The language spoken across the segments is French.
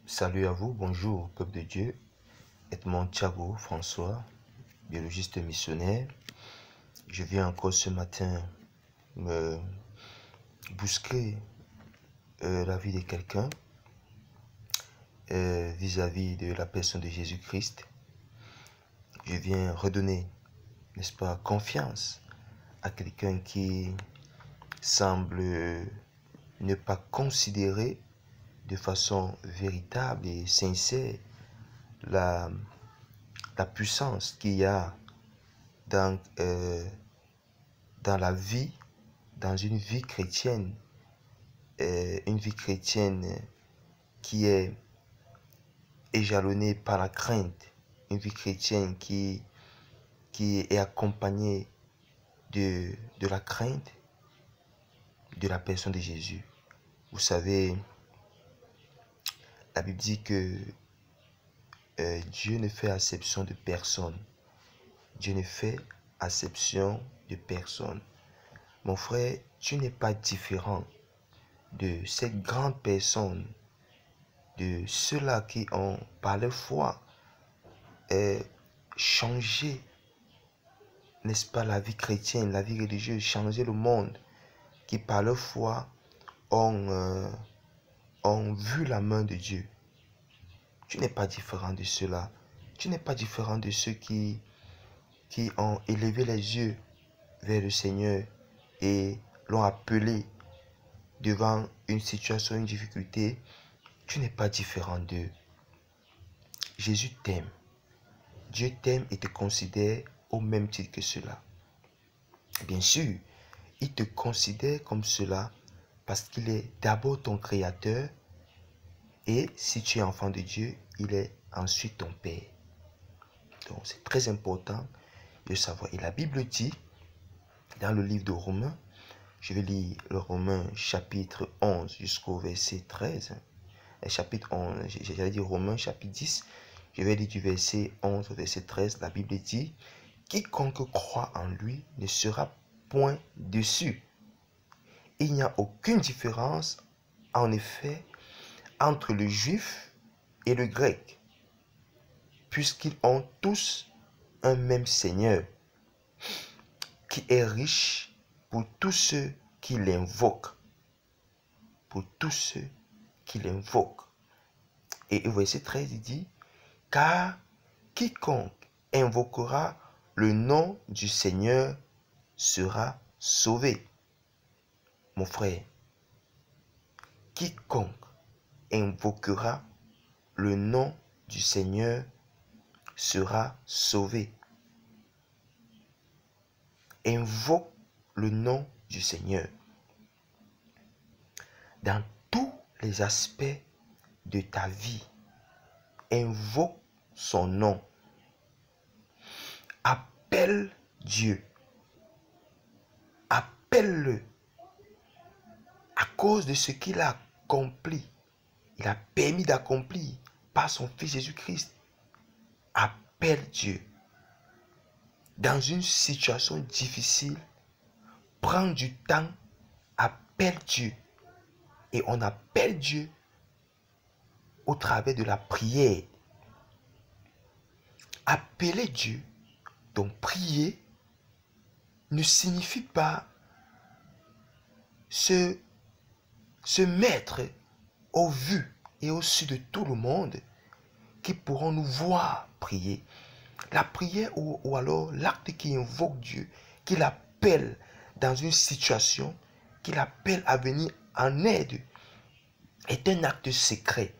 Salut à vous, bonjour peuple de Dieu. Edmond Thiago François, biologiste missionnaire. Je viens encore ce matin me bousculer la vie de quelqu'un vis-à-vis de la personne de Jésus-Christ. Je viens redonner, n'est-ce pas, confiance à quelqu'un qui semble ne pas considérer de façon véritable et sincère la puissance qu'il y a dans la vie, dans une vie chrétienne qui est éjalonnée par la crainte, une vie chrétienne qui est accompagnée de la crainte de la personne de Jésus. Vous savez, la Bible dit que Dieu ne fait acception de personne. Dieu ne fait acception de personne. Mon frère, tu n'es pas différent de ces grandes personnes, de ceux-là qui ont par leur foi changé, n'est-ce pas, la vie chrétienne, la vie religieuse, changé le monde, qui par leur foi ont vu la main de Dieu. Tu n'es pas différent de ceux-là. Tu n'es pas différent de ceux qui ont élevé les yeux vers le Seigneur et l'ont appelé devant une situation, une difficulté. Tu n'es pas différent d'eux. Jésus t'aime. Dieu t'aime et te considère au même titre que cela. Bien sûr, il te considère comme cela parce qu'il est d'abord ton créateur et si tu es enfant de Dieu, il est ensuite ton Père. Donc c'est très important de savoir. Et la Bible dit, dans le livre de Romains, je vais lire le Romains chapitre 11 jusqu'au verset 13. Chapitre 11, j'allais dire Romains chapitre 10, je vais lire du verset 11 au verset 13. La Bible dit, quiconque croit en lui ne sera point déçu. Il n'y a aucune différence, en effet, entre le juif et le grec, puisqu'ils ont tous un même Seigneur, qui est riche pour tous ceux qui l'invoquent. Pour tous ceux qui l'invoquent. Et au verset 13, il dit, car quiconque invoquera le nom du Seigneur sera sauvé. Mon frère, quiconque invoquera le nom du Seigneur sera sauvé. Invoque le nom du Seigneur. Dans tous les aspects de ta vie, invoque son nom. Appelle Dieu. Appelle-le. À cause de ce qu'il a accompli, il a permis d'accomplir par son Fils Jésus-Christ. Appelle Dieu. Dans une situation difficile, prends du temps, appelle Dieu. Et on appelle Dieu au travers de la prière. Appeler Dieu, donc prier, ne signifie pas se mettre au vu et au su de tout le monde qui pourront nous voir prier. La prière ou alors l'acte qui invoque Dieu, qui l'appelle dans une situation, qui l'appelle à venir en aide, est un acte secret.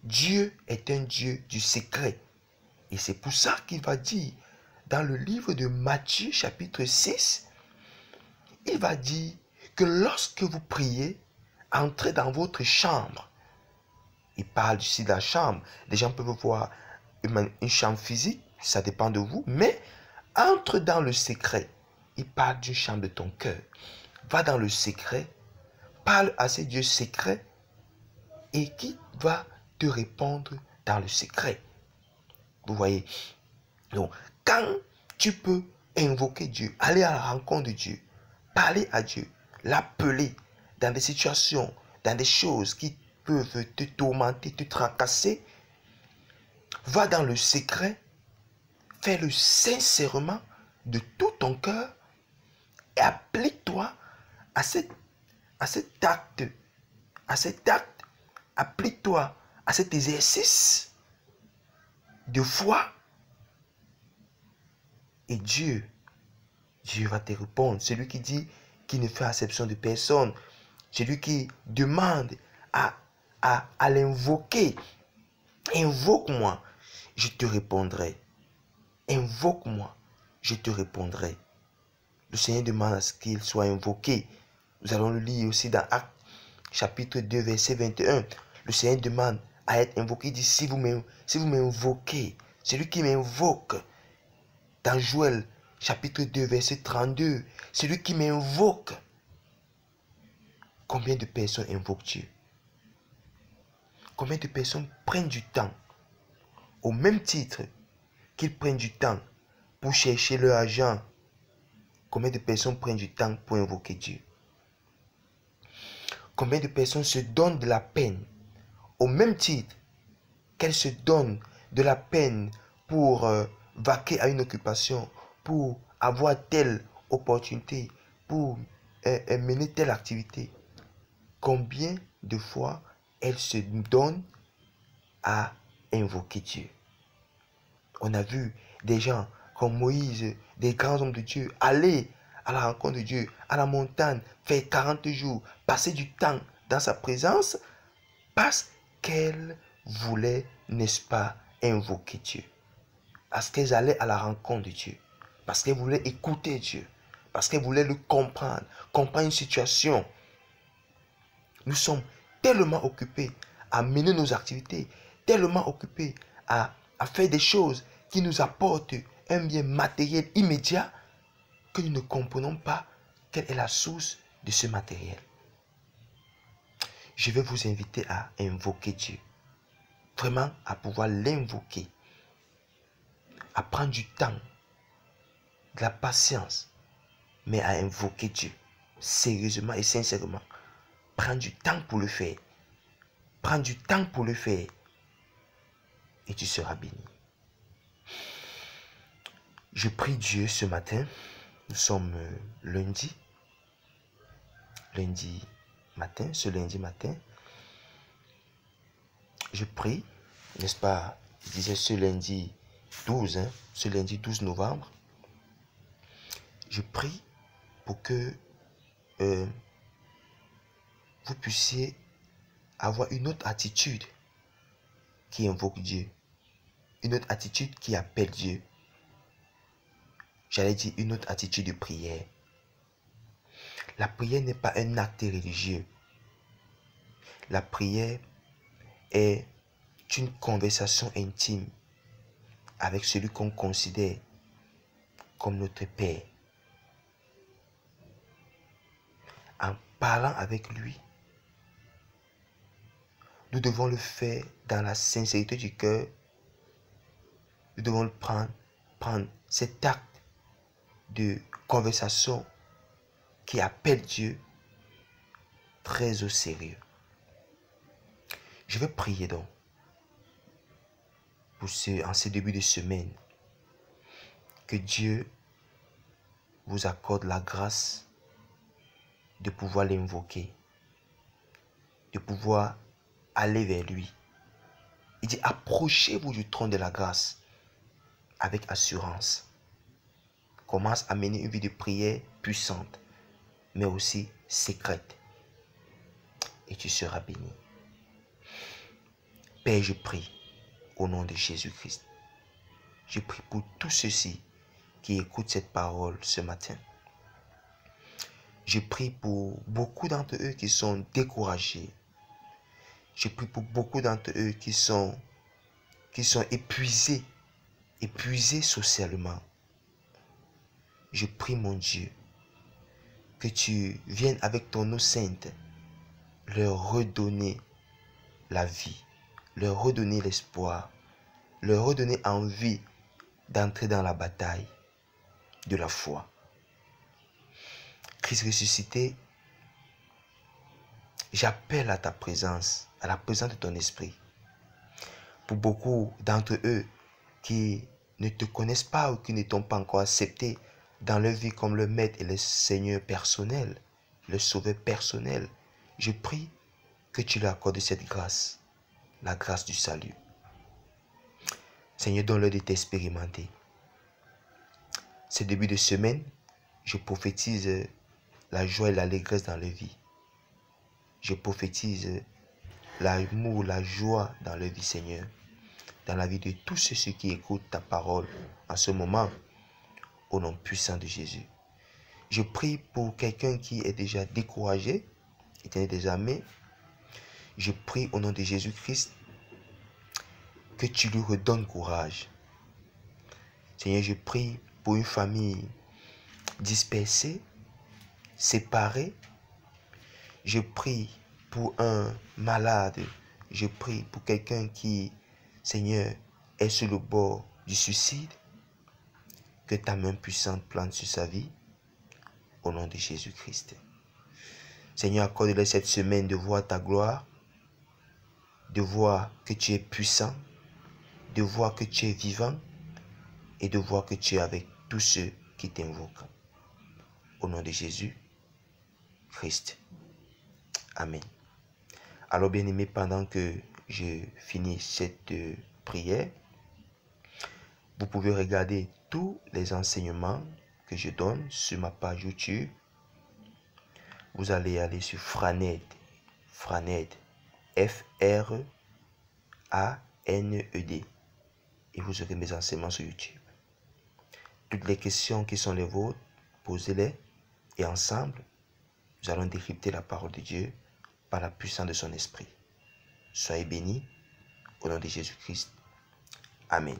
Dieu est un Dieu du secret. Et c'est pour ça qu'il va dire dans le livre de Matthieu chapitre 6, il va dire que lorsque vous priez, entrez dans votre chambre. Il parle ici de la chambre. Les gens peuvent voir une chambre physique, ça dépend de vous, mais entre dans le secret. Il parle d'une chambre de ton cœur. Va dans le secret, parle à ces dieux secrets et qui va te répondre dans le secret. Vous voyez? Donc, quand tu peux invoquer Dieu, aller à la rencontre de Dieu, parler à Dieu, l'appeler dans des situations, dans des choses qui peuvent te tourmenter, te tracasser, va dans le secret, fais-le sincèrement de tout ton cœur et applique-toi à cet acte, applique-toi à cet exercice de foi et Dieu va te répondre. Celui qui dit qu'il ne fait acception de personne, celui qui demande à l'invoquer, invoque-moi, je te répondrai. Invoque-moi, je te répondrai. Le Seigneur demande à ce qu'il soit invoqué. Nous allons le lire aussi dans Actes chapitre 2, verset 21. Le Seigneur demande à être invoqué. Il dit, si vous m'invoquez, celui qui m'invoque, dans Joël chapitre 2, verset 32, celui qui m'invoque. Combien de personnes invoquent Dieu? Combien de personnes prennent du temps, au même titre qu'ils prennent du temps pour chercher leur argent? Combien de personnes prennent du temps pour invoquer Dieu? Combien de personnes se donnent de la peine, au même titre qu'elles se donnent de la peine pour vaquer à une occupation, pour avoir telle opportunité, pour mener telle activité? Combien de fois elles se donnent à invoquer Dieu? On a vu des gens comme Moïse, des grands hommes de Dieu, aller à la rencontre de Dieu, à la montagne, faire 40 jours, passer du temps dans sa présence, parce qu'elles voulaient, n'est-ce pas, invoquer Dieu. Parce qu'elles allaient à la rencontre de Dieu. Parce qu'elles voulaient écouter Dieu. Parce qu'elles voulaient le comprendre une situation. Nous sommes tellement occupés à mener nos activités, tellement occupés à faire des choses qui nous apportent un bien matériel immédiat, que nous ne comprenons pas quelle est la source de ce matériel. Je vais vous inviter à invoquer Dieu. Vraiment à pouvoir l'invoquer. À prendre du temps, de la patience, mais à invoquer Dieu. Sérieusement et sincèrement. Prends du temps pour le faire. Prends du temps pour le faire. Et tu seras béni. Je prie Dieu ce matin. Nous sommes lundi matin. Ce lundi matin, je prie, n'est-ce pas? Je disais ce lundi 12, ce lundi 12 novembre. Je prie pour que vous puissiez avoir une autre attitude qui invoque Dieu. Une autre attitude qui appelle Dieu. J'allais dire une autre attitude de prière. La prière n'est pas un acte religieux. La prière est une conversation intime avec celui qu'on considère comme notre Père. En parlant avec lui, nous devons le faire dans la sincérité du cœur. Nous devons le prendre cet acte de conversation qui appelle Dieu très au sérieux. Je vais prier donc en ce début de semaine que Dieu vous accorde la grâce de pouvoir l'invoquer, de pouvoir aller vers lui. Il dit, approchez-vous du trône de la grâce avec assurance. Commence à mener une vie de prière puissante, mais aussi secrète. Et tu seras béni. Père, je prie au nom de Jésus-Christ. Je prie pour tous ceux-ci qui écoutent cette parole ce matin. Je prie pour beaucoup d'entre eux qui sont découragés. Je prie pour beaucoup d'entre eux qui sont épuisés socialement. Je prie, mon Dieu, que tu viennes avec ton eau sainte leur redonner la vie, leur redonner l'espoir, leur redonner envie d'entrer dans la bataille de la foi. Christ ressuscité J'appelle à ta présence, à la présence de ton esprit. Pour beaucoup d'entre eux qui ne te connaissent pas ou qui ne t'ont pas encore accepté dans leur vie comme le maître et le Seigneur personnel, le sauveur personnel, je prie que tu leur accordes cette grâce, la grâce du salut. Seigneur, donne-leur de t'expérimenter. Ce début de semaine, je prophétise la joie et l'allégresse dans leur vie. Je prophétise l'amour, la joie dans leur vie, Seigneur. Dans la vie de tous ceux qui écoutent ta parole en ce moment, au nom puissant de Jésus. Je prie pour quelqu'un qui est déjà découragé, Éternel des armées. Je prie au nom de Jésus-Christ que tu lui redonnes courage. Seigneur, je prie pour une famille dispersée, séparée. Je prie pour un malade. Je prie pour quelqu'un qui, Seigneur, est sur le bord du suicide. Que ta main puissante plante sur sa vie. Au nom de Jésus-Christ. Seigneur, accorde-leur cette semaine de voir ta gloire, de voir que tu es puissant, de voir que tu es vivant et de voir que tu es avec tous ceux qui t'invoquent. Au nom de Jésus-Christ. Amen. Alors, bien-aimés, pendant que je finis cette prière, vous pouvez regarder tous les enseignements que je donne sur ma page YouTube. Vous allez aller sur Franed, F-R-A-N-E-D, et vous aurez mes enseignements sur YouTube. Toutes les questions qui sont les vôtres, posez-les, et ensemble, nous allons décrypter la parole de Dieu par la puissance de son esprit. Soyez bénis, au nom de Jésus-Christ. Amen.